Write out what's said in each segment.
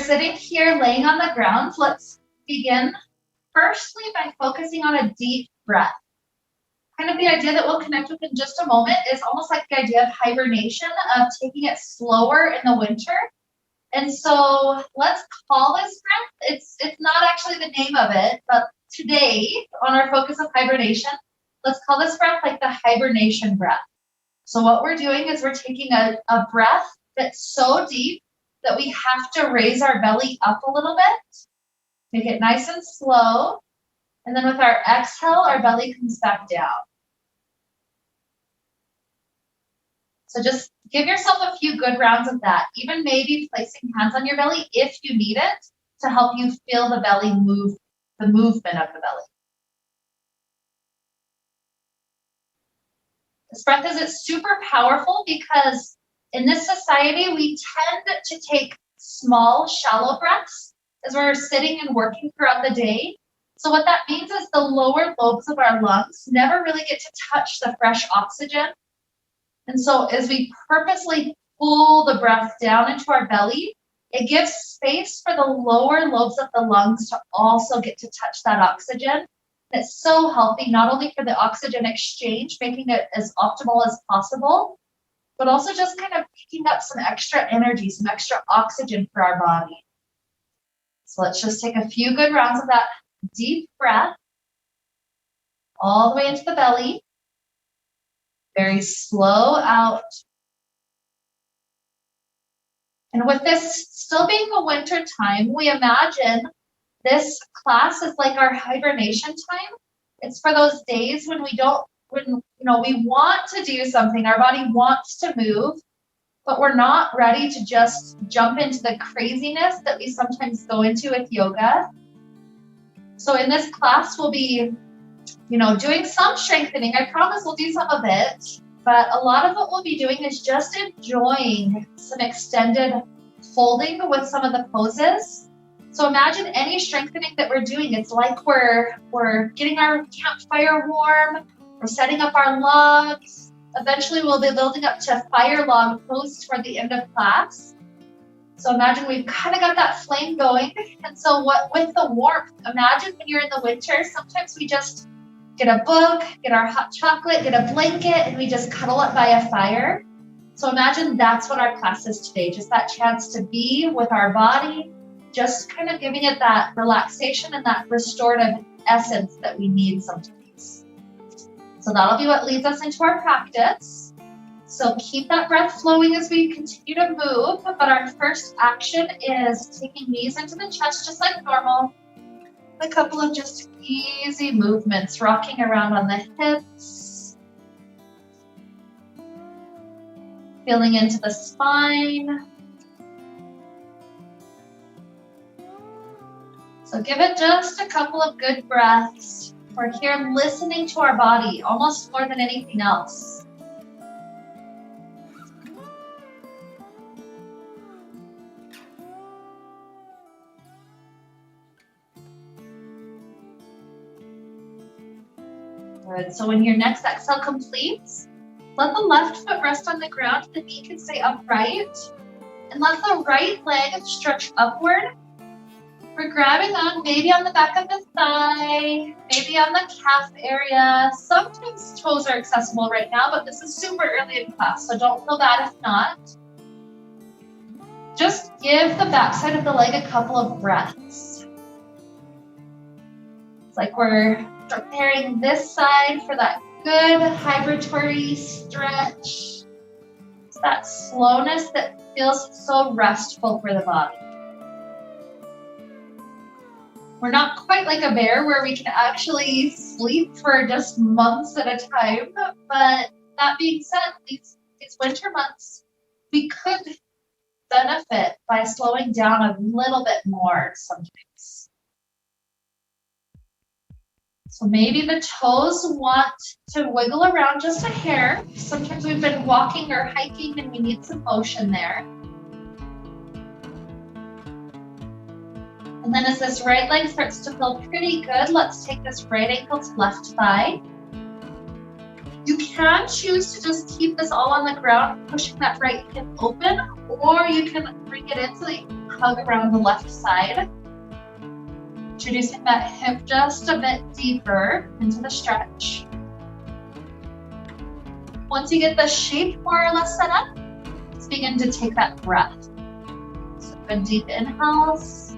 sitting here laying on the ground, let's begin firstly by focusing on a deep breath. Kind of the idea that we'll connect with in just a moment is almost like the idea of hibernation, of taking it slower in the winter. And so let's call this breath, it's not actually the name of it, but today on our focus of hibernation, let's call this breath like the hibernation breath. So what we're doing is we're taking a breath that's so deep that we have to raise our belly up a little bit. Make it nice and slow. And then with our exhale, our belly comes back down. So just give yourself a few good rounds of that. Even maybe placing hands on your belly if you need it to help you feel the belly move, the movement of the belly. This breath is super powerful because in this society, we tend to take small, shallow breaths as we're sitting and working throughout the day. So what that means is the lower lobes of our lungs never really get to touch the fresh oxygen. And so as we purposely pull the breath down into our belly, it gives space for the lower lobes of the lungs to also get to touch that oxygen. It's so healthy, not only for the oxygen exchange, making it as optimal as possible, but also just kind of picking up some extra energy, some extra oxygen for our body. So let's just take a few good rounds of that deep breath all the way into the belly. Very slow out. And with this still being a winter time, we imagine this class is like our hibernation time. It's for those days when we want to do something, our body wants to move, but we're not ready to just jump into the craziness that we sometimes go into with yoga. So in this class, we'll be, doing some strengthening. I promise we'll do some of it, but a lot of what we'll be doing is just enjoying some extended holding with some of the poses. So imagine any strengthening that we're doing. It's like we're getting our campfire warm, we're setting up our logs. Eventually we'll be building up to fire log pose toward the end of class. So imagine we've kind of got that flame going. And so with the warmth, imagine when you're in the winter, sometimes we just get a book, get our hot chocolate, get a blanket, and we just cuddle up by a fire. So imagine that's what our class is today, just that chance to be with our body, just kind of giving it that relaxation and that restorative essence that we need sometimes. So that'll be what leads us into our practice. So keep that breath flowing as we continue to move, but our first action is taking knees into the chest just like normal. A couple of just easy movements, rocking around on the hips. Feeling into the spine. So give it just a couple of good breaths. We're here listening to our body almost more than anything else. Good. So when your next exhale completes, let the left foot rest on the ground, the knee can stay upright, and let the right leg stretch upward. We're grabbing on maybe on the back of the thigh, maybe on the calf area. Sometimes toes are accessible right now, but this is super early in class, so don't feel bad if not. Just give the backside of the leg a couple of breaths. It's like we're preparing this side for that good hibernatory stretch. It's that slowness that feels so restful for the body. We're not quite like a bear where we can actually sleep for just months at a time, but that being said, these winter months, we could benefit by slowing down a little bit more sometimes. So maybe the toes want to wiggle around just a hair. Sometimes we've been walking or hiking and we need some motion there. And then as this right leg starts to feel pretty good, let's take this right ankle to left thigh. You can choose to just keep this all on the ground, pushing that right hip open, or you can bring it in so that you can hug around the left side. Introducing that hip just a bit deeper into the stretch. Once you get the shape more or less set up, let's begin to take that breath. So good deep inhales.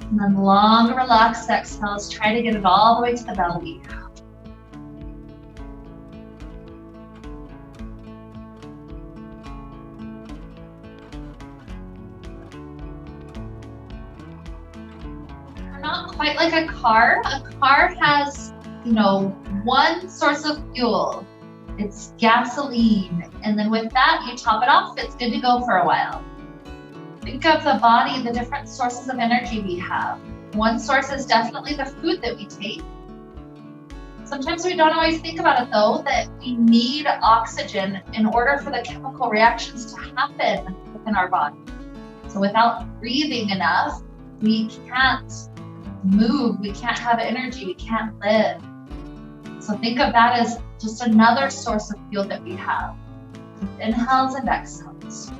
And then long, relaxed exhales. Try to get it all the way to the belly. We're not quite like a car. A car has, one source of fuel. It's gasoline. And then with that, you top it off. It's good to go for a while. Think of the body, the different sources of energy we have. One source is definitely the food that we take. Sometimes we don't always think about it though, that we need oxygen in order for the chemical reactions to happen within our body. So without breathing enough, we can't move, we can't have energy, we can't live. So think of that as just another source of fuel that we have. Inhales and exhales.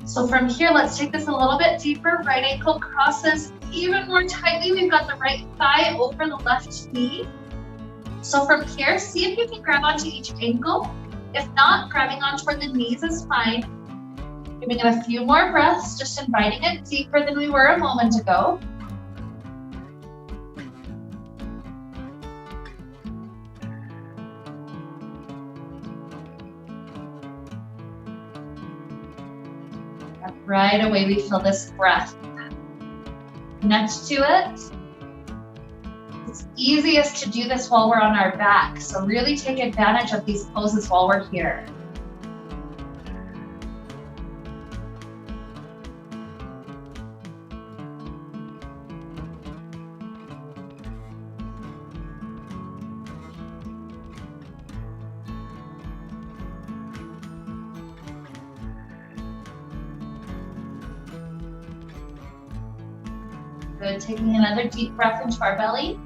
So from here, let's take this a little bit deeper. Right ankle crosses even more tightly. We've got the right thigh over the left knee. So from here, see if you can grab onto each ankle. If not, grabbing on toward the knees is fine. Giving it a few more breaths, just inviting it deeper than we were a moment ago. Right away, we feel this breath. Next to it, it's easiest to do this while we're on our back. So really take advantage of these poses while we're here. Good, taking another deep breath into our belly.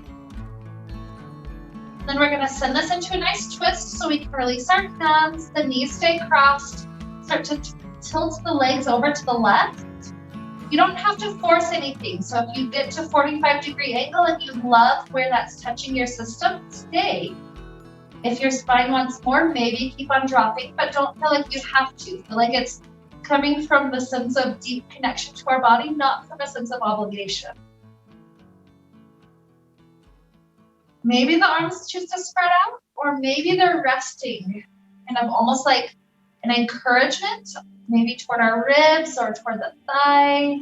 Then we're gonna send this into a nice twist so we can release our hands, the knees stay crossed, start to tilt the legs over to the left. You don't have to force anything. So if you get to 45-degree angle and you love where that's touching your system, stay. If your spine wants more, maybe keep on dropping, but don't feel like you have to. Feel like it's coming from the sense of deep connection to our body, not from a sense of obligation. Maybe the arms choose to spread out, or maybe they're resting, kind of almost like an encouragement, maybe toward our ribs or toward the thigh.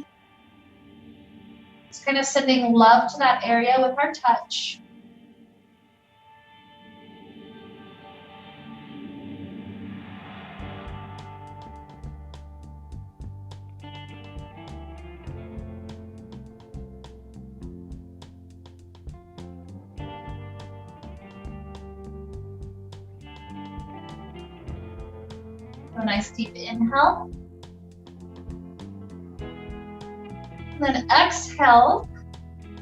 Just kind of sending love to that area with our touch. A nice deep inhale. And then exhale,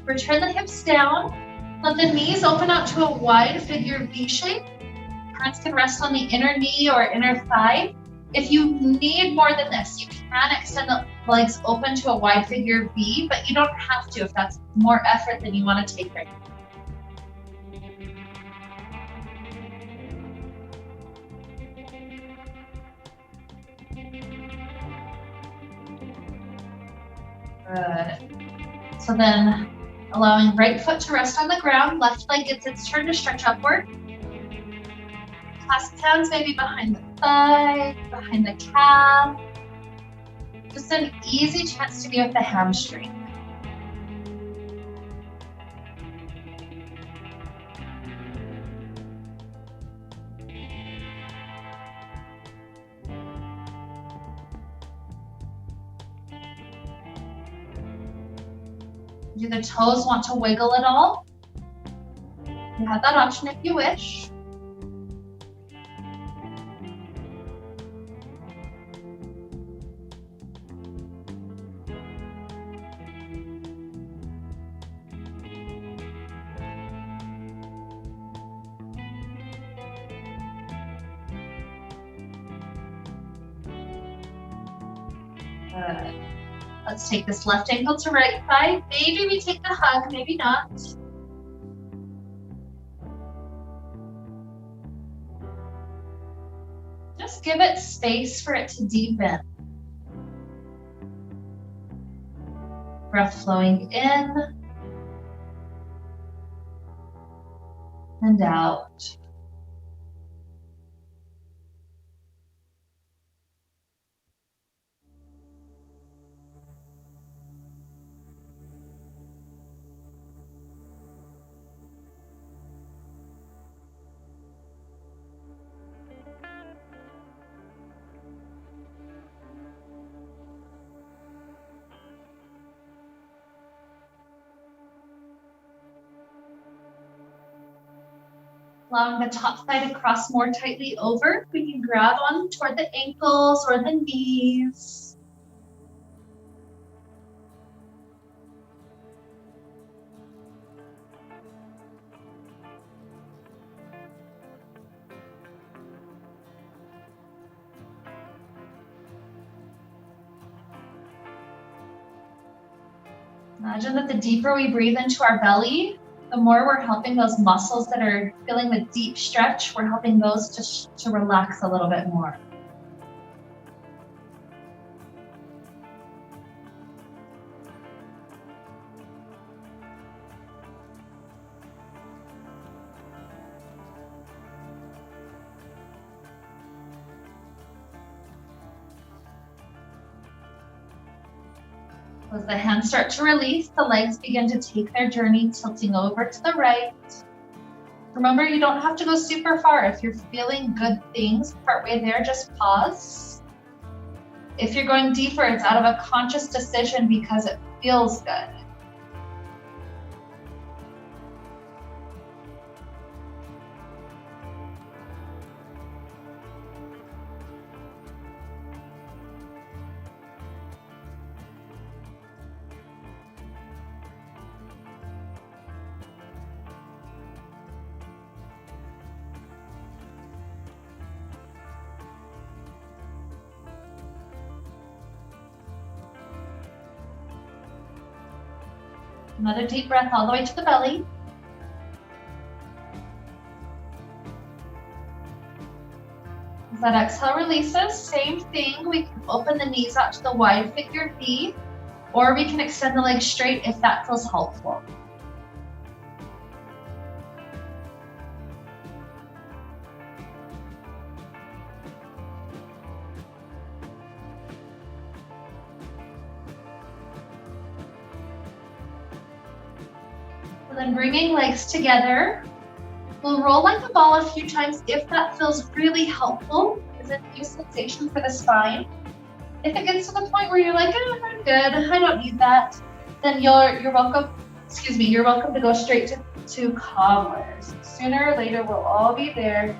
return the hips down. Let the knees open out to a wide figure V shape. Hands can rest on the inner knee or inner thigh. If you need more than this, you can extend the legs open to a wide figure V, but you don't have to if that's more effort than you want to take right now. Good. So then allowing right foot to rest on the ground, left leg gets its turn to stretch upward. Clasp hands maybe behind the thigh, behind the calf. Just an easy chance to be with the hamstring. Do the toes want to wiggle at all? You have that option if you wish. Good. Let's take this left ankle to right thigh. Maybe we take the hug, maybe not. Just give it space for it to deepen. Breath flowing in and out. Allowing the top thigh to cross more tightly over. We can grab on toward the ankles or the knees. Imagine that the deeper we breathe into our belly, the more we're helping those muscles that are feeling the deep stretch, we're helping those to relax a little bit more. As the hands start to release, the legs begin to take their journey, tilting over to the right. Remember, you don't have to go super far. If you're feeling good things partway there, just pause. If you're going deeper, it's out of a conscious decision because it feels good. Another deep breath all the way to the belly. As that exhale releases, same thing. We can open the knees out to the wide figure V, or we can extend the legs straight if that feels helpful. So then bringing legs together, we'll roll like a ball a few times if that feels really helpful. Is a new sensation for the spine. If it gets to the point where you're like, oh, I'm good, I don't need that, then you're welcome. You're welcome to go straight to cobblers. Sooner or later, we'll all be there.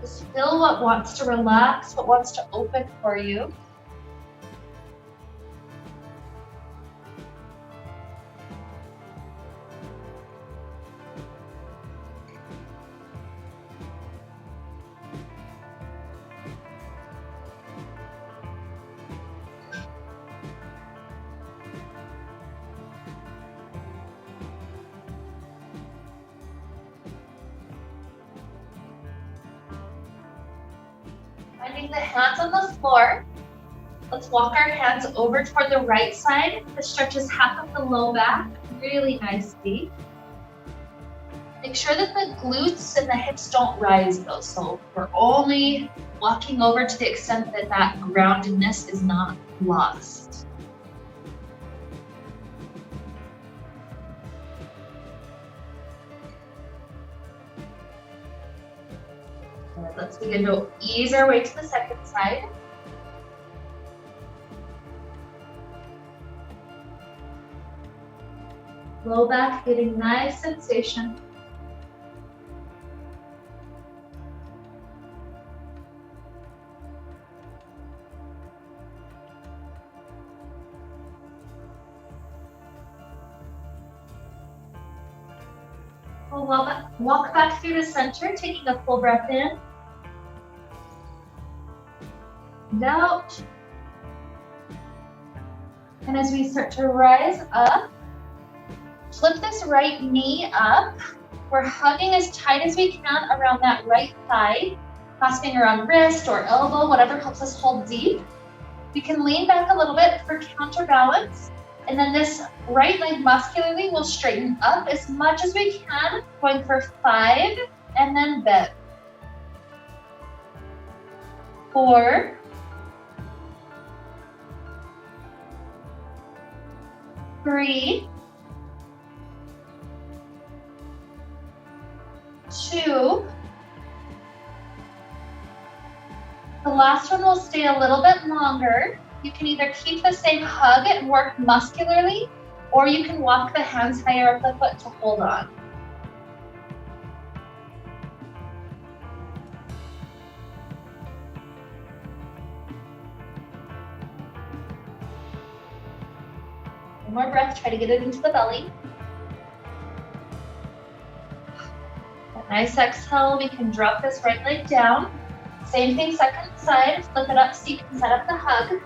Just feel what wants to relax, what wants to open for you. Finding the hands on the floor. Let's walk our hands over toward the right side. This stretches half of the low back really nicely. Make sure that the glutes and the hips don't rise though. So we're only walking over to the extent that that groundedness is not lost. Let's begin to ease our way to the second side. Low back getting nice sensation. We'll walk back through the center, taking a full breath in and out. And as we start to rise up, flip this right knee up. We're hugging as tight as we can around that right thigh, clasping around wrist or elbow, whatever helps us hold deep. We can lean back a little bit for counterbalance. And then this right leg muscularly will straighten up as much as we can, going for 5, and then bend. 4, 3, 2. The last one will stay a little bit longer. You can either keep the same hug and work muscularly, or you can walk the hands higher up the foot to hold on. One more breath, try to get it into the belly. A nice exhale, we can drop this right leg down. Same thing, second side, flip it up so you can set up the hug.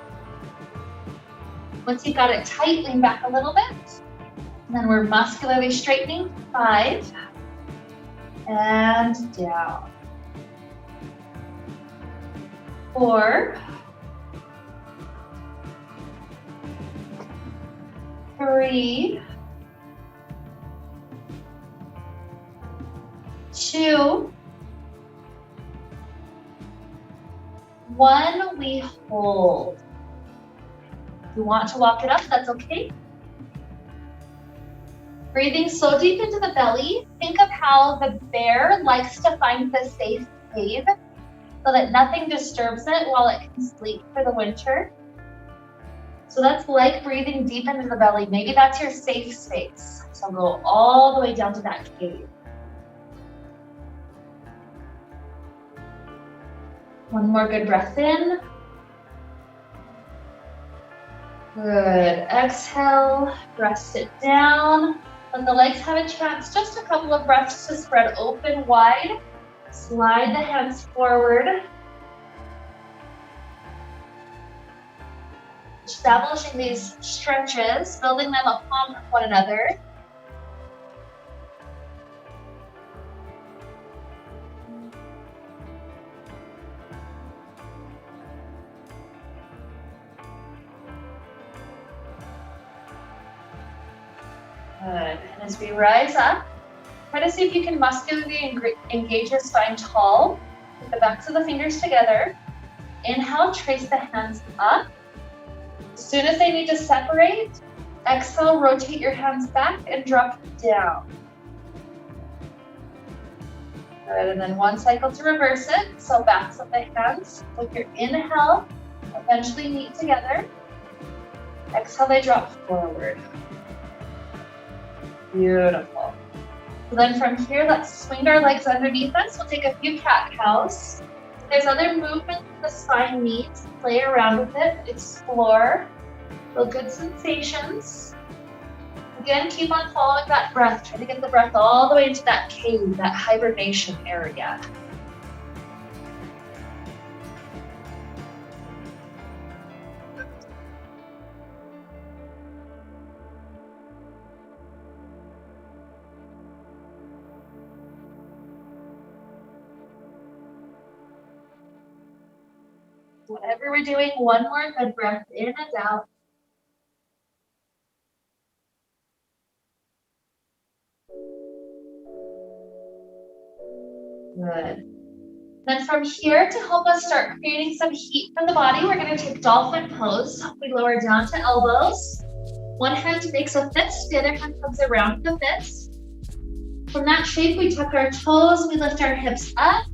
Once you've got it tight, lean back a little bit. And then we're muscularly straightening. 5, and down. 4, 3, 2, 1, we hold. If you want to walk it up, that's okay. Breathing so deep into the belly, think of how the bear likes to find the safe cave so that nothing disturbs it while it can sleep for the winter. So that's like breathing deep into the belly. Maybe that's your safe space. So go all the way down to that cave. One more good breath in. Good. Exhale, rest it down. Let the legs have a chance, just a couple of breaths to spread open wide. Slide the hands forward. Establishing these stretches, building them upon one another. Good. And as we rise up, try to see if you can muscularly engage your spine tall. Put the backs of the fingers together. Inhale, trace the hands up. As soon as they need to separate, exhale, rotate your hands back and drop down. Good, and then one cycle to reverse it. So backs of the hands with your inhale, eventually meet together. Exhale, they drop forward. Beautiful. So then from here, let's swing our legs underneath us. We'll take a few cat-cows. If there's other movement the spine needs, play around with it, explore, feel good sensations. Again, keep on following that breath. Try to get the breath all the way into that cave, that hibernation area. Whatever we're doing, one more good breath in and out. Good. Then from here, to help us start creating some heat from the body, we're going to take dolphin pose. We lower down to elbows. One hand makes a fist, the other hand comes around the fist. From that shape, we tuck our toes, we lift our hips up.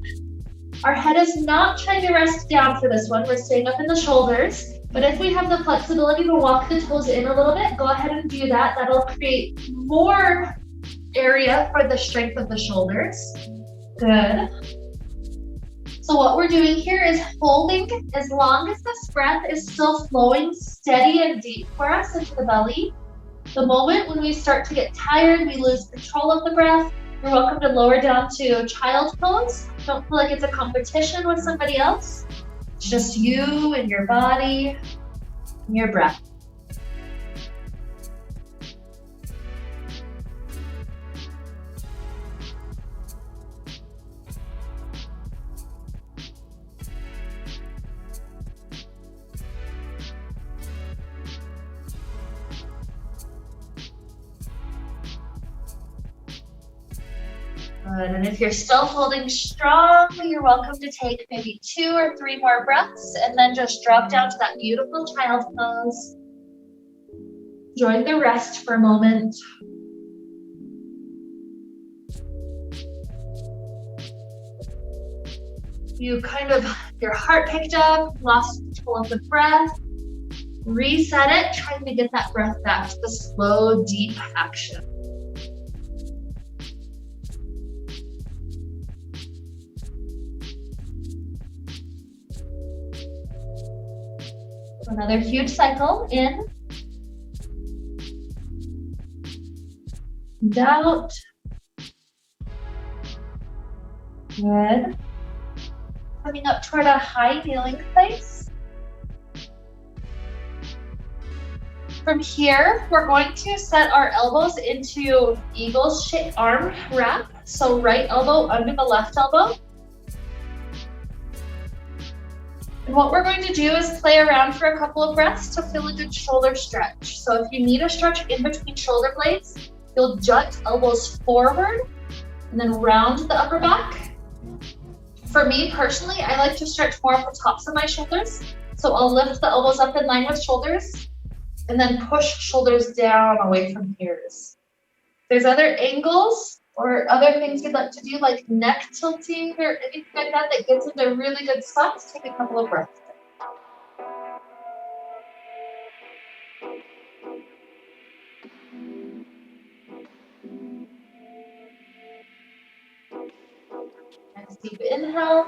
Our head is not trying to rest down for this one. We're staying up in the shoulders. But if we have the flexibility to walk the toes in a little bit, go ahead and do that. That'll create more area for the strength of the shoulders. Good. So what we're doing here is holding as long as this breath is still flowing steady and deep for us into the belly. The moment when we start to get tired, we lose control of the breath, You're welcome to lower down to child pose. Don't feel like it's a competition with somebody else. It's just you and your body and your breath. Good, and if you're still holding strong, you're welcome to take maybe 2 or 3 more breaths and then just drop down to that beautiful child pose. Enjoy the rest for a moment. You your heart picked up, lost control of the breath. Reset it, trying to get that breath back to the slow, deep action. Another huge cycle, in, and out. Good. Coming up toward a high kneeling place. From here, we're going to set our elbows into eagle's shape arm wrap. So right elbow under the left elbow. And what we're going to do is play around for a couple of breaths to feel a good shoulder stretch. So if you need a stretch in between shoulder blades, you'll jut elbows forward and then round the upper back. For me personally, I like to stretch more at the tops of my shoulders. So I'll lift the elbows up in line with shoulders and then push shoulders down away from ears. If there's other angles or other things you'd like to do, like neck tilting or anything like that that gets into really good spots, take a couple of breaths. Next deep inhale.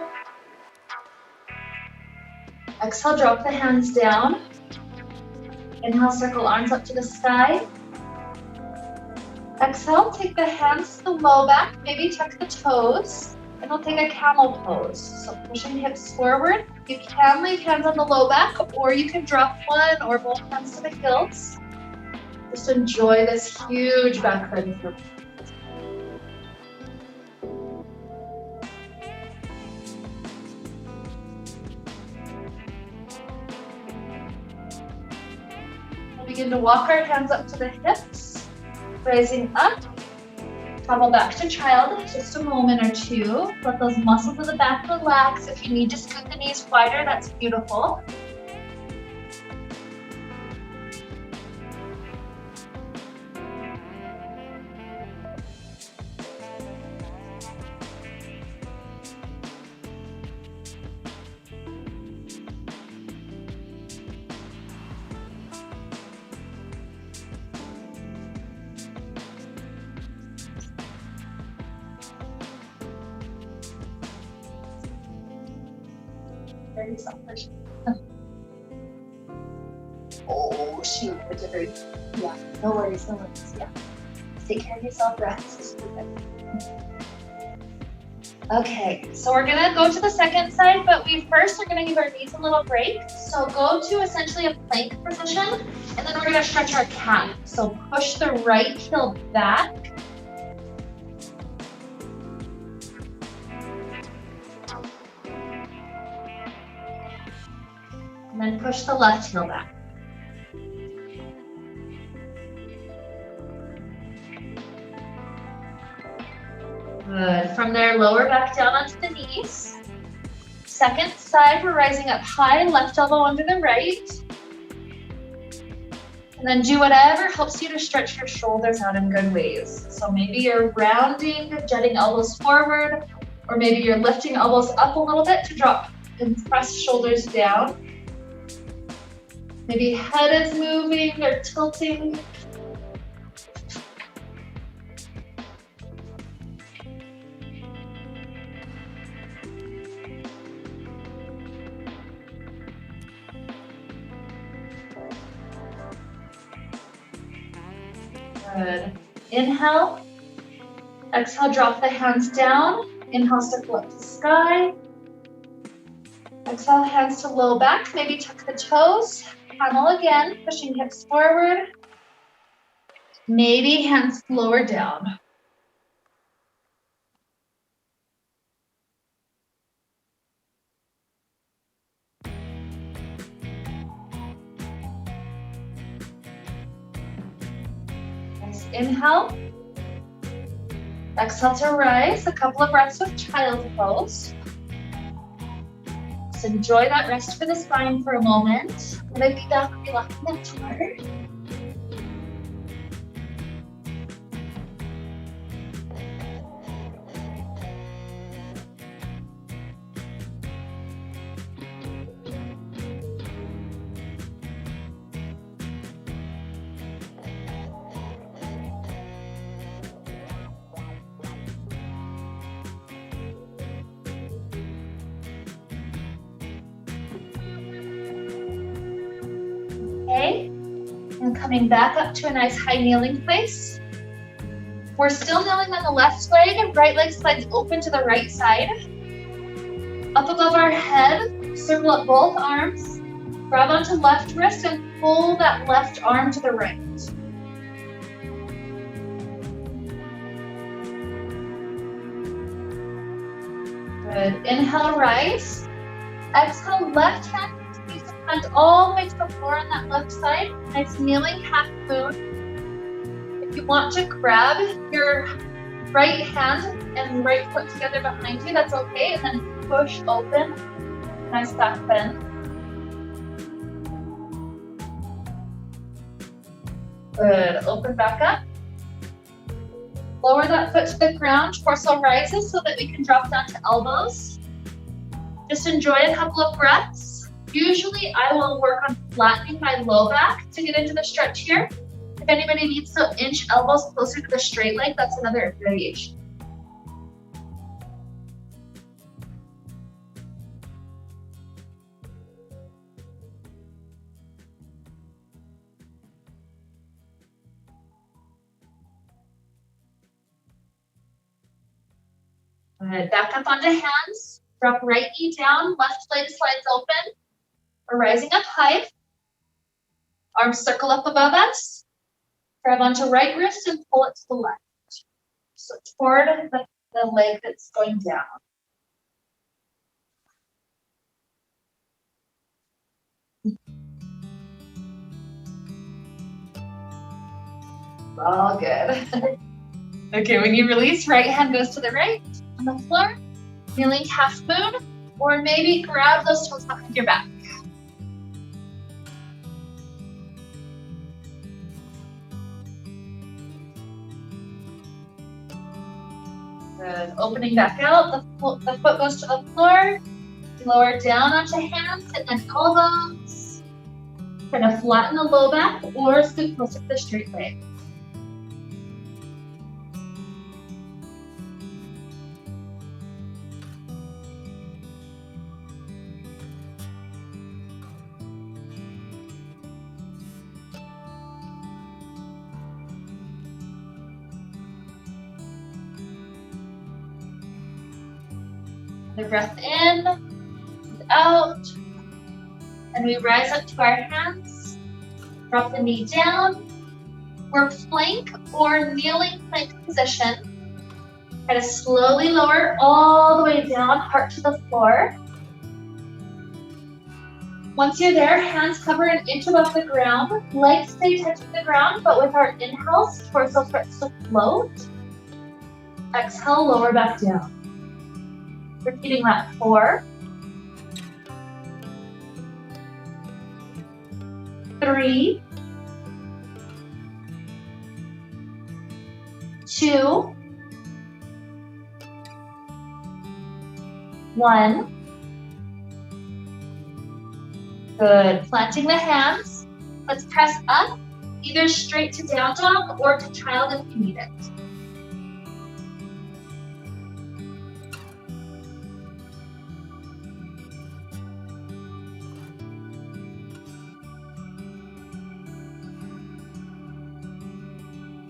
Exhale, drop the hands down. Inhale, circle arms up to the sky. Exhale, take the hands to the low back, maybe tuck the toes, and we'll take a camel pose. So pushing hips forward. You can leave hands on the low back, or you can drop one or both hands to the heels. Just enjoy this huge back bend for me. We'll begin to walk our hands up to the hips. Rising up, travel back to child, just a moment or two. Let those muscles of the back relax. If you need to scoot the knees wider, that's beautiful. Very selfish. Oh shoot, yeah, no worries. Yeah. Take care of yourself, rest. Okay, so we're gonna go to the second side, but we first are gonna give our knees a little break. So go to essentially a plank position, and then we're gonna stretch our calf. So push the right heel back. And then push the left heel back. Good. From there, lower back down onto the knees. Second side, we're rising up high, left elbow under the right. And then do whatever helps you to stretch your shoulders out in good ways. So maybe you're rounding, jutting elbows forward, or maybe you're lifting elbows up a little bit to drop and press shoulders down. Maybe head is moving or tilting. Good. Inhale. Exhale, drop the hands down. Inhale, circle up to sky. Exhale, hands to low back. Maybe tuck the toes. Camel again, pushing hips forward. Maybe hands lower down. Nice inhale. Exhale to rise. A couple of breaths with child pose. Just enjoy that rest for the spine for a moment. Maybe back, relaxing that hard. Okay, and coming back up to a nice high kneeling place. We're still kneeling on the left leg, right leg slides open to the right side. Up above our head, circle up both arms, grab onto left wrist and pull that left arm to the right. Good, inhale, rise. Exhale, left hand and all the way to the floor on that left side. Nice kneeling half moon. If you want to grab your right hand and right foot together behind you, that's okay. And then push open. Nice back bend. Good. Open back up. Lower that foot to the ground. Torso rises so that we can drop down to elbows. Just enjoy a couple of breaths. Usually I will work on flattening my low back to get into the stretch here. If anybody needs to inch elbows closer to the straight leg, that's another variation. Good. Back up onto hands. Drop right knee down, left leg slides open. We're rising up high. Arms circle up above us. Grab onto right wrist and pull it to the left. So toward the leg that's going down. All good. Okay, when you release, right hand goes to the right on the floor. Kneeling half moon, or maybe grab those toes behind your back. Good. Opening back out, the foot goes to the floor. Lower down onto hands and then elbows. Kind of flatten the low back or scoot closer to the straight leg. The breath in, out, and we rise up to our hands. Drop the knee down. We're plank or kneeling plank position. Kind of slowly lower all the way down, heart to the floor. Once you're there, hands cover an inch above the ground. Legs stay touching the ground, but with our inhales, torso starts to float. Exhale, lower back down. Repeating that 4, 3, 2, 1. Good. Planting the hands. Let's press up, either straight to down dog or to child if you need it.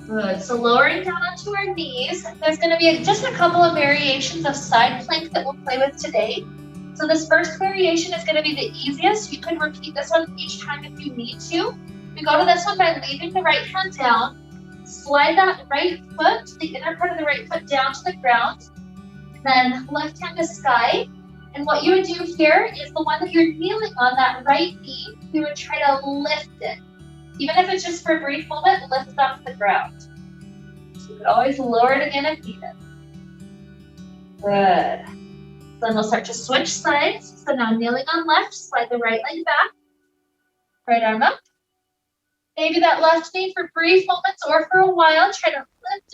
Good, so lowering down onto our knees. There's gonna be just a couple of variations of side plank that we'll play with today. So this first variation is gonna be the easiest. You can repeat this one each time if you need to. We go to this one by leaving the right hand down, slide that right foot, the inner part of the right foot down to the ground, then left hand to sky. And what you would do here is the one that you're kneeling on, that right knee, you would try to lift it. Even if it's just for a brief moment, lift it off the ground. So you could always lower it again if needed. Good. So then we'll start to switch sides. So now kneeling on left, slide the right leg back, right arm up. Maybe that left knee for brief moments or for a while, try to lift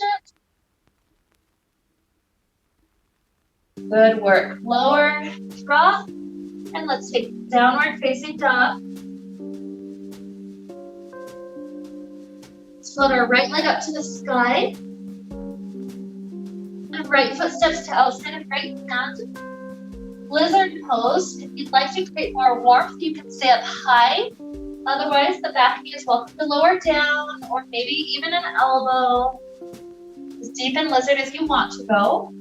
it. Good work. Lower, drop, and let's take downward facing dog. Float our right leg up to the sky. And right foot steps to outside of right hand. Lizard pose. If you'd like to create more warmth, you can stay up high. Otherwise, the back knee is welcome to lower down, or maybe even an elbow. As deep in lizard as you want to go.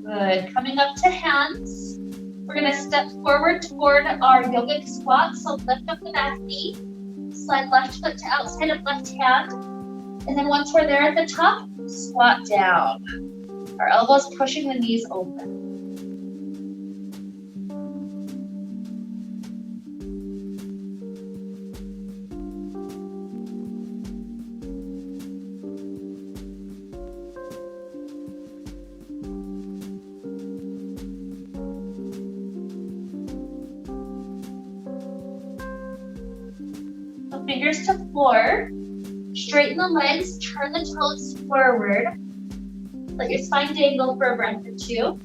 Good. Coming up to hands. We're going to step forward toward our yogic squat. So lift up the back knee. Slide left foot to outside of left hand. And then once we're there at the top, squat down. Our elbows pushing the knees open. Fingers to floor, straighten the legs, turn the toes forward. Let your spine dangle for a breath or two.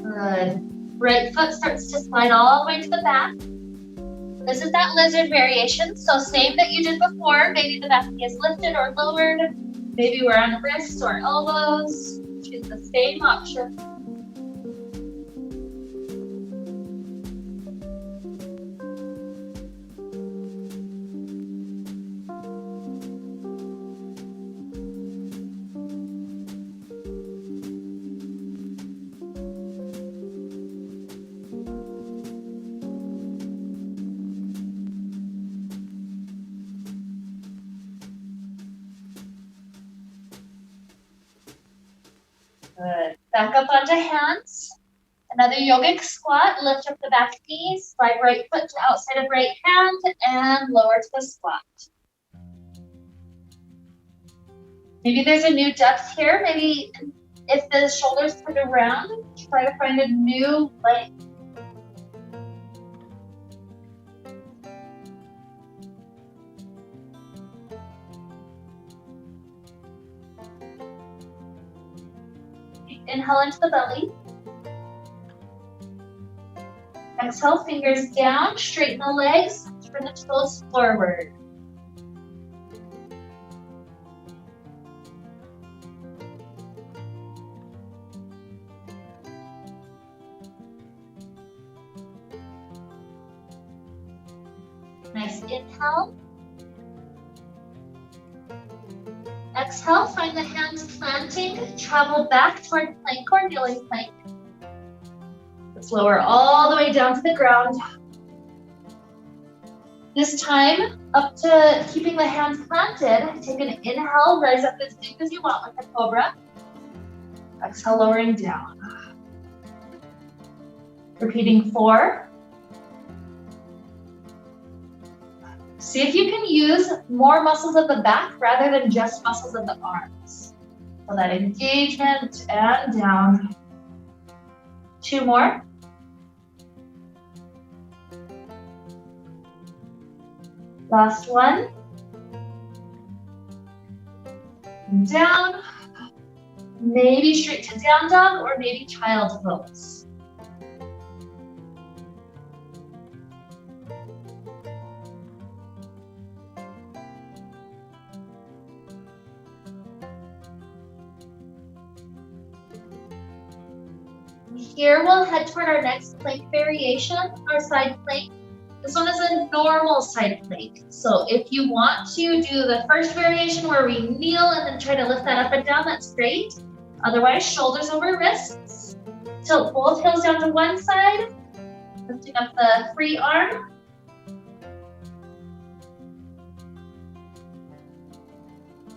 Good. Right foot starts to slide all the way to the back. This is that lizard variation, so same that you did before. Maybe the back knee is lifted or lowered. Maybe we're on wrists or elbows. Choose the same option. Good. Back up onto hands. Another yogic squat. Lift up the back knee. Slide right foot to outside of right hand and lower to the squat. Maybe there's a new depth here. Maybe if the shoulders put around, try to find a new length. Inhale into the belly. Exhale, fingers down, straighten the legs, turn the toes forward. Nice inhale. Exhale, find the hands planting, travel back toward plank or kneeling plank. Let's lower all the way down to the ground. This time, up to keeping the hands planted, take an inhale, rise up as deep as you want like a cobra. Exhale, lowering down. Repeating 4. See if you can use more muscles of the back rather than just muscles of the arms. So that engagement and down. 2 more. Last one. Down. Maybe straight to down dog or maybe child pose. Here we'll head toward our next plank variation, our side plank. This one is a normal side plank. So if you want to do the first variation where we kneel and then try to lift that up and down, that's great. Otherwise, shoulders over wrists. Tilt both heels down to one side, lifting up the free arm.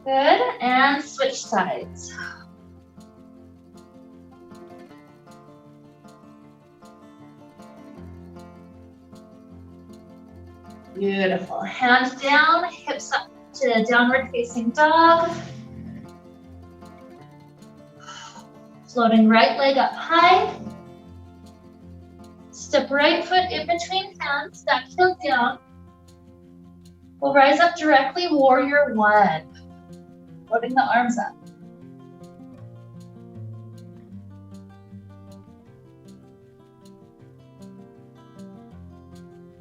Good, and switch sides. Beautiful. Hands down, hips up to downward facing dog. Floating right leg up high. Step right foot in between hands, back heel down. We'll rise up directly, warrior one. Floating the arms up.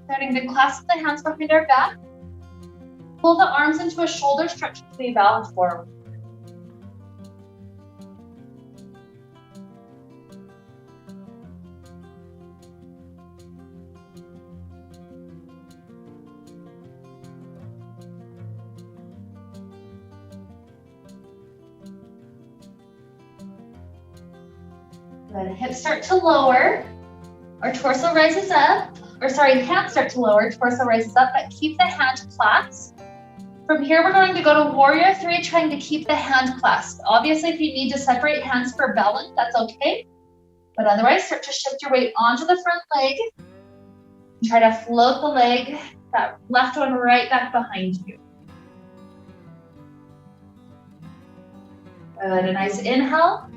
Starting to clasp the hands behind our back. Pull the arms into a shoulder stretch as we bow forward. Good. Hips start to lower. Our torso rises up. Hands start to lower, torso rises up, but keep the hand clasped. From here, we're going to go to warrior three, trying to keep the hand clasped. Obviously, if you need to separate hands for balance, that's okay. But otherwise, start to shift your weight onto the front leg. Try to float the leg, that left one right back behind you. Good, a nice inhale.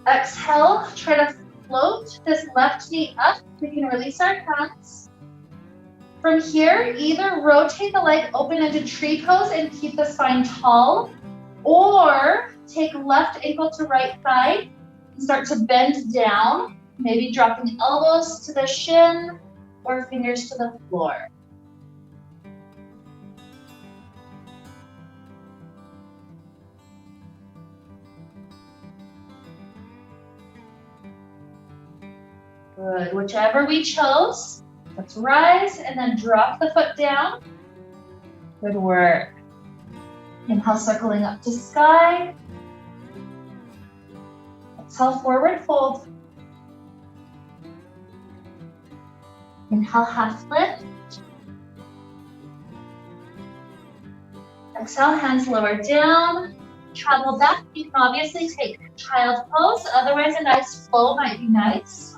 Exhale, try to float this left knee up. We can release our hands. From here, either rotate the leg open into tree pose and keep the spine tall, or take left ankle to right thigh and start to bend down, maybe dropping elbows to the shin or fingers to the floor. Good, whichever we chose. Let's rise and then drop the foot down. Good work. Inhale, circling up to sky. Exhale, forward fold. Inhale, half lift. Exhale, hands lower down. Travel back. You can obviously take child pose. Otherwise, a nice flow might be nice.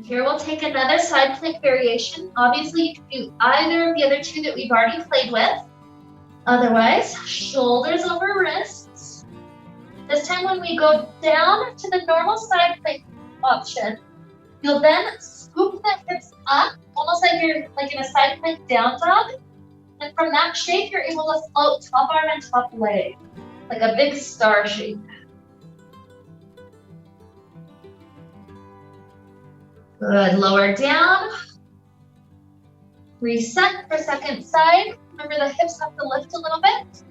Here we'll take another side plank variation. Obviously, you can do either of the other two that we've already played with. Otherwise, shoulders over wrists. This time when we go down to the normal side plank option, you'll then scoop the hips up, almost like you're like in a side plank down dog. And from that shape, you're able to float top arm and top leg, like a big star shape. Good, lower down. Reset for second side. Remember the hips have to lift a little bit.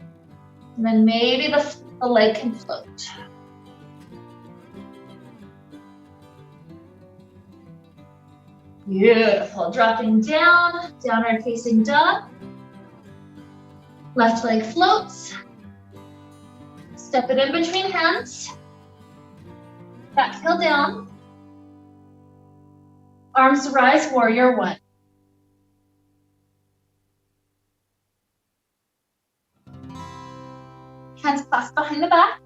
And then maybe the leg can float. Beautiful, dropping down, downward facing dog. Left leg floats. Step it in between hands. Back heel down. Arms rise, warrior one. Hands clasped behind the back.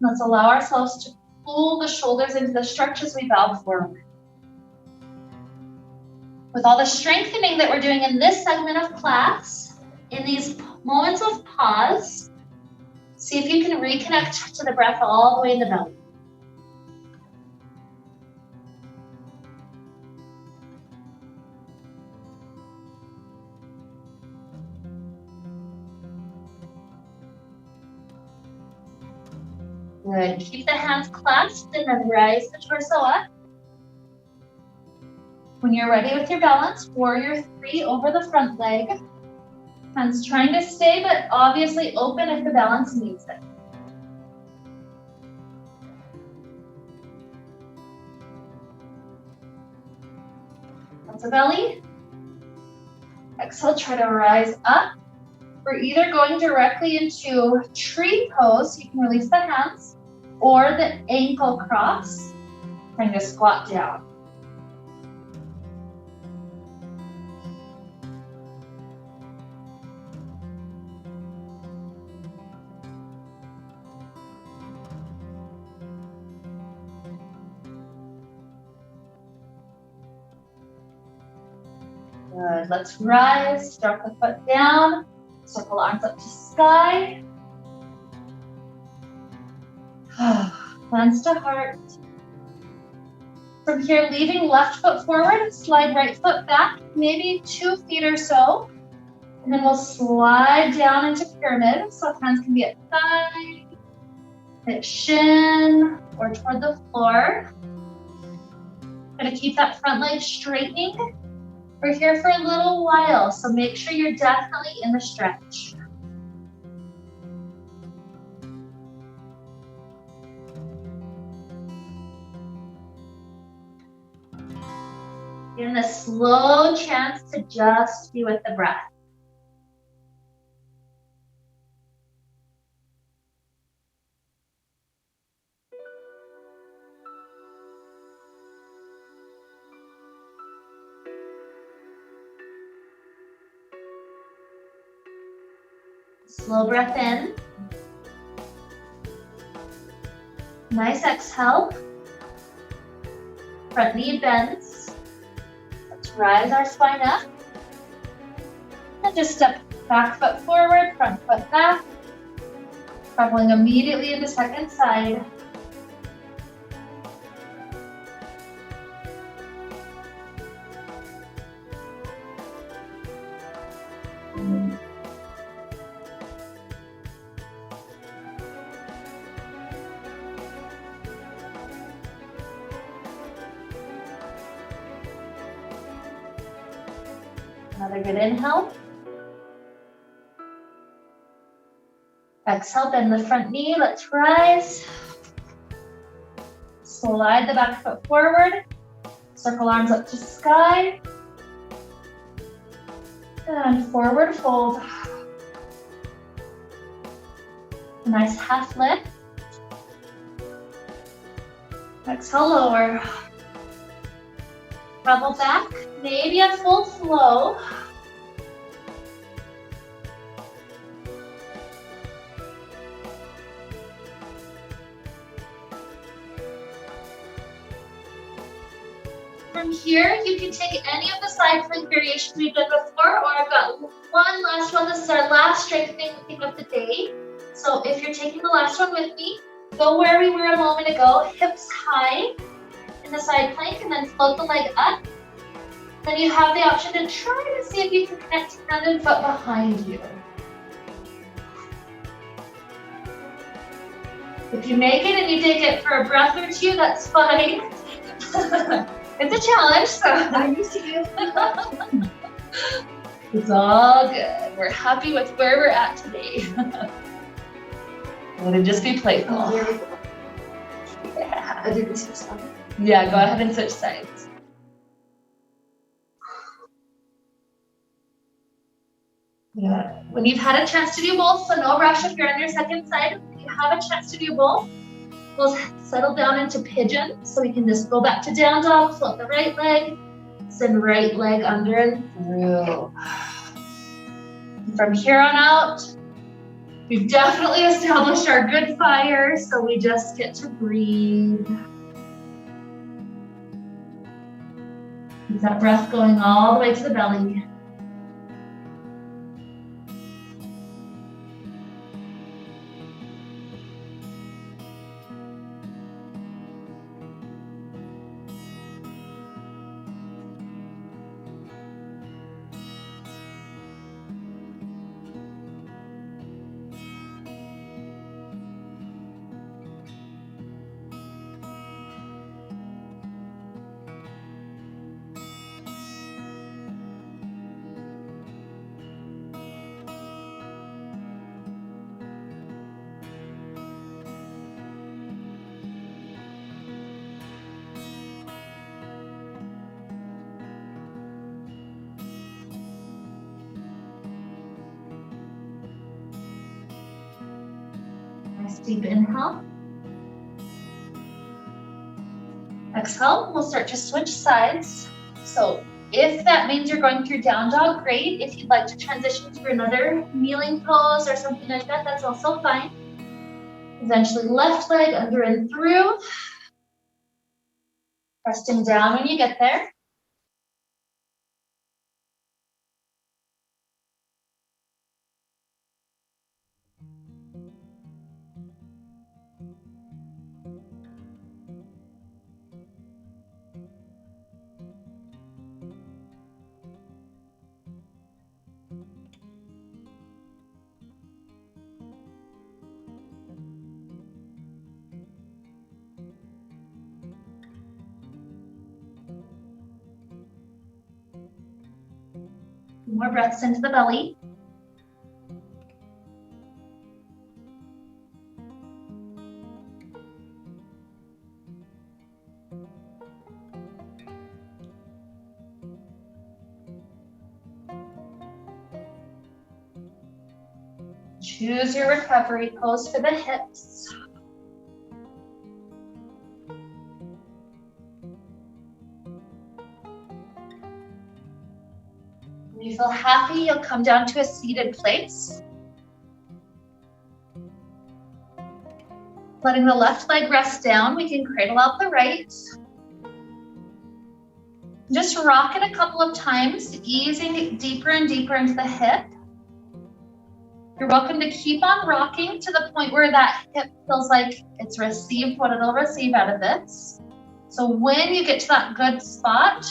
Let's allow ourselves to pull the shoulders into the stretch as we bow forward. With all the strengthening that we're doing in this segment of class, in these moments of pause, see if you can reconnect to the breath all the way in the belly. Good. Keep the hands clasped and then rise the torso up. When you're ready with your balance, warrior 3 over the front leg. Hands trying to stay, but obviously open if the balance needs it. That's a belly. Exhale, try to rise up. We're either going directly into tree pose, so you can release the hands, or the ankle cross, trying to squat down. Good, let's rise, drop the foot down, circle arms up to sky. Hands to heart. From here, leaving left foot forward, slide right foot back, maybe 2 feet or so. And then we'll slide down into pyramid. So hands can be at thigh, at shin, or toward the floor. Gonna keep that front leg straightening. We're here for a little while, so make sure you're definitely in the stretch. Giving a slow chance to just be with the breath. Slow breath in. Nice exhale. Front knee bends. Let's rise our spine up. And just step back foot forward, front foot back. Traveling immediately into second side. Another good inhale. Exhale, bend the front knee. Let's rise. Slide the back foot forward. Circle arms up to sky. And forward fold. Nice half lift. Exhale, lower. Travel back, maybe a full flow. From here, you can take any of the side plank variations we've done before, or I've got one last one. This is our last strengthening thing of the day. So if you're taking the last one with me, go where we were a moment ago, hips high in the side plank, and then float the leg up. Then you have the option to try to see if you can connect hand and foot behind you. If you make it and you take it for a breath or two, that's fine. It's a challenge, so I'm used to you. It's all good. We're happy with where we're at today. I'm gonna just be playful. Oh, there we go. Yeah. I did this stuff. Yeah, go ahead and switch sides. Yeah. When you've had a chance to do both, so no rush if you're on your second side. If you have a chance to do both, we'll settle down into pigeon. So we can just go back to down dog, float the right leg, send right leg under and through. From here on out, We've definitely established our good fire, so we just get to breathe. Keep that breath going all the way to the belly. Nice deep inhale. Exhale, we'll start to switch sides. So if that means you're going through down dog, great. If you'd like to transition to another kneeling pose or something like that, that's also fine. Eventually left leg under and through. Resting down when you get there. More breaths into the belly. Choose your recovery pose for the hips. When you feel happy, you'll come down to a seated place. Letting the left leg rest down, we can cradle out the right. Just rock it a couple of times, easing deeper and deeper into the hip. You're welcome to keep on rocking to the point where that hip feels like it's received what it'll receive out of this. So when you get to that good spot,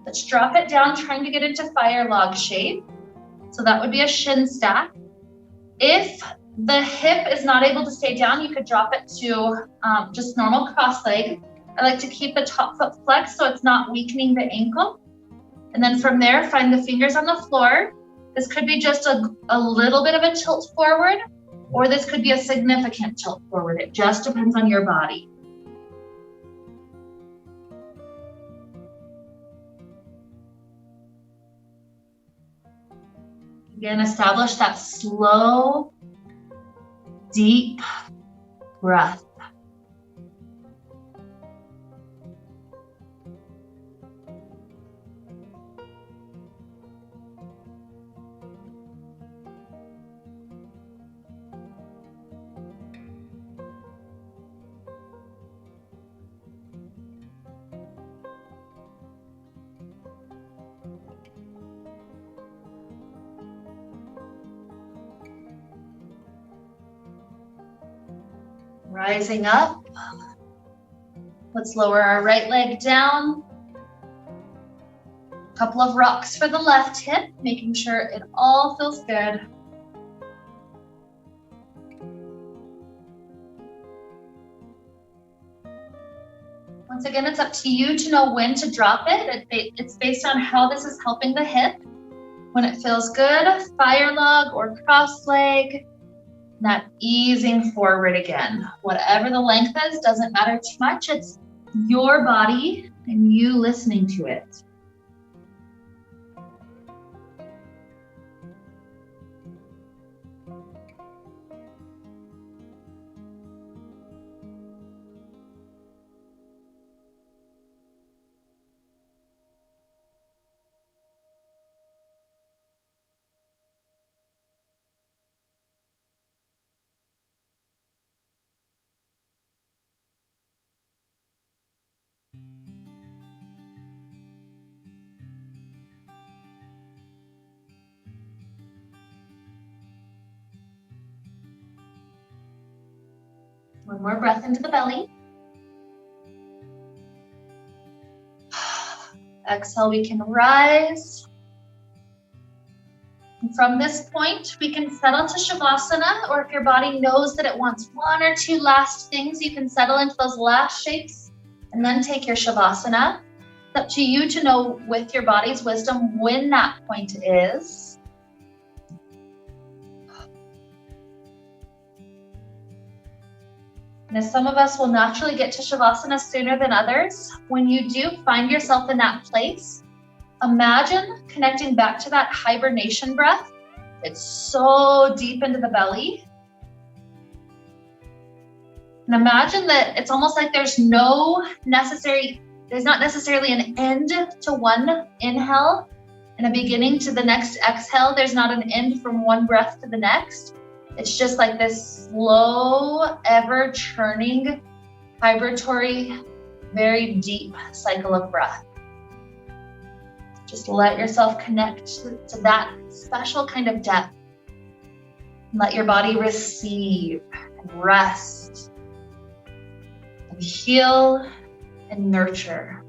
let's drop it down, trying to get into fire log shape. So that would be a shin stack. If the hip is not able to stay down, you could drop it to just normal cross leg. I like to keep the top foot flexed so it's not weakening the ankle. And then from there, find the fingers on the floor. This could be just a little bit of a tilt forward, or this could be a significant tilt forward. It just depends on your body. Again, establish that slow, deep breath. Rising up. Let's lower our right leg down. A couple of rocks for the left hip, making sure it all feels good. Once again, it's up to you to know when to drop it. It's based on how this is helping the hip. When it feels good, fire log or cross leg, that easing forward again. Whatever the length is, doesn't matter too much. It's your body and you listening to it. One more breath into the belly. Exhale, we can rise. And from this point, we can settle to Shavasana, or if your body knows that it wants one or two last things, you can settle into those last shapes and then take your Shavasana. It's up to you to know with your body's wisdom when that point is. Now, some of us will naturally get to Shavasana sooner than others. When you do find yourself in that place, imagine connecting back to that hibernation breath. It's so deep into the belly. And imagine that it's almost like there's not necessarily an end to one inhale and a beginning to the next exhale. There's not an end from one breath to the next. It's just like this slow, ever churning, vibratory, very deep cycle of breath. Just let yourself connect to that special kind of depth. Let your body receive and rest and heal and nurture.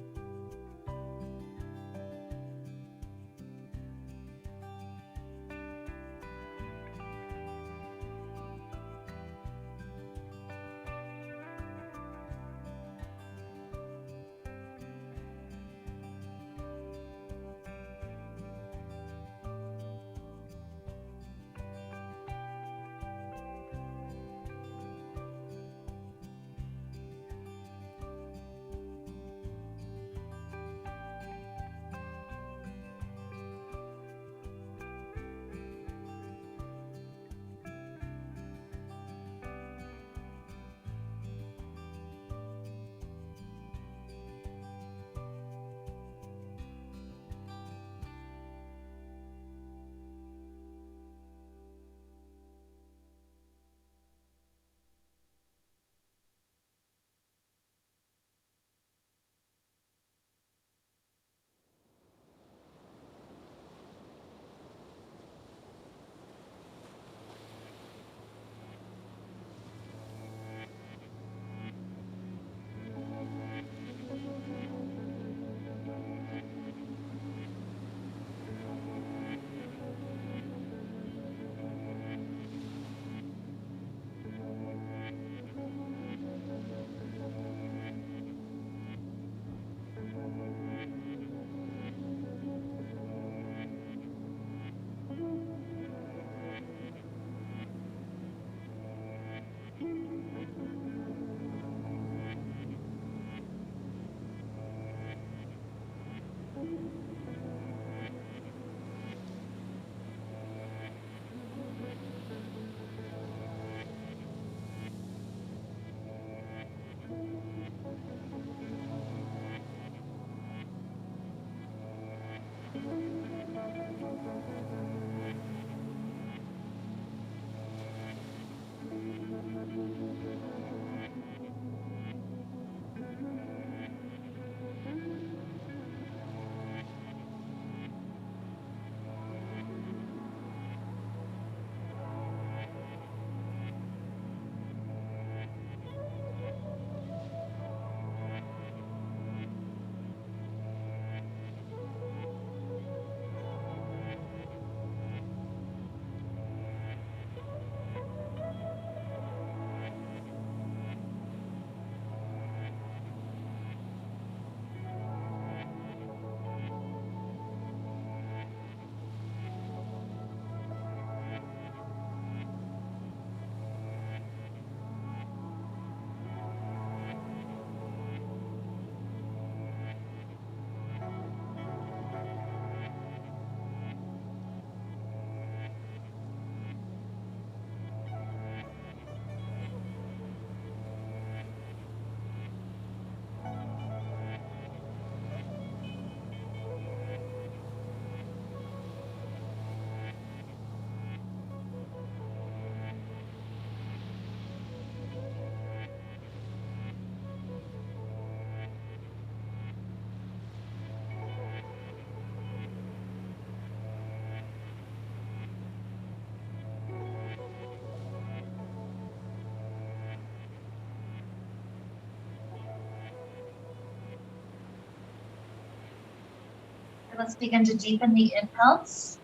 Let's begin to deepen the inhales.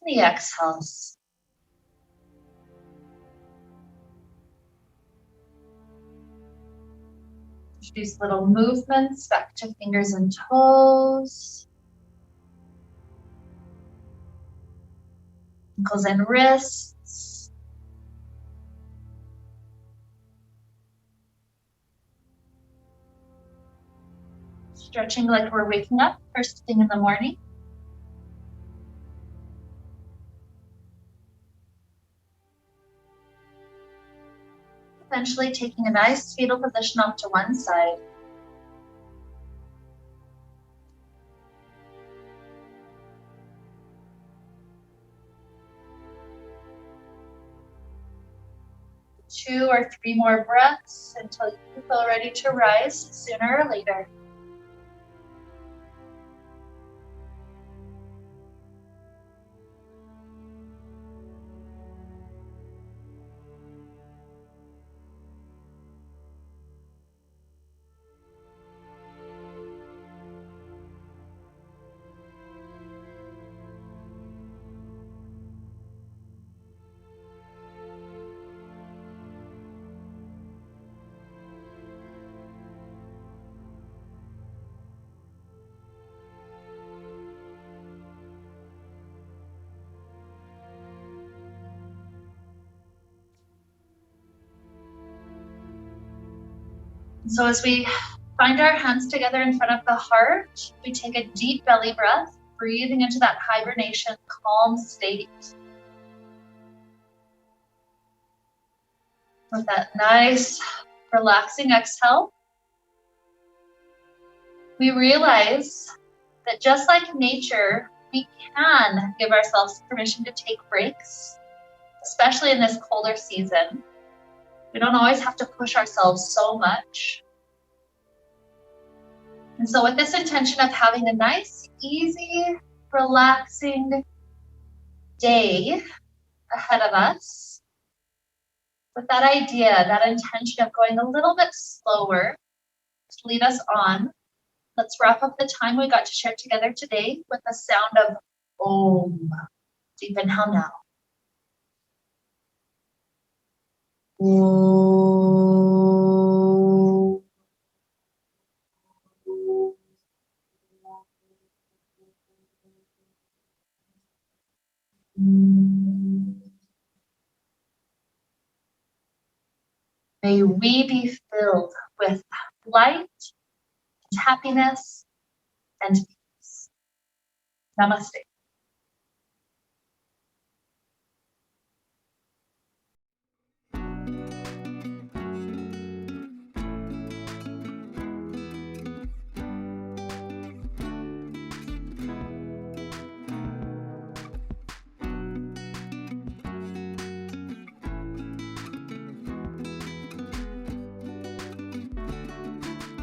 The exhales. Introduce little movements back to fingers and toes. Ankles and wrists. Stretching like we're waking up first thing in the morning. Eventually taking a nice fetal position off to one side. Two or three more breaths until you feel ready to rise sooner or later. So as we find our hands together in front of the heart, we take a deep belly breath, breathing into that hibernation, calm state. With that nice, relaxing exhale, we realize that just like nature, we can give ourselves permission to take breaks, especially in this colder season. We don't always have to push ourselves so much. And so with this intention of having a nice, easy, relaxing day ahead of us, with that idea, that intention of going a little bit slower to lead us on, let's wrap up the time we got to share together today with the sound of Om. Deep inhale now. Om. May we be filled with light, and happiness, and peace. Namaste.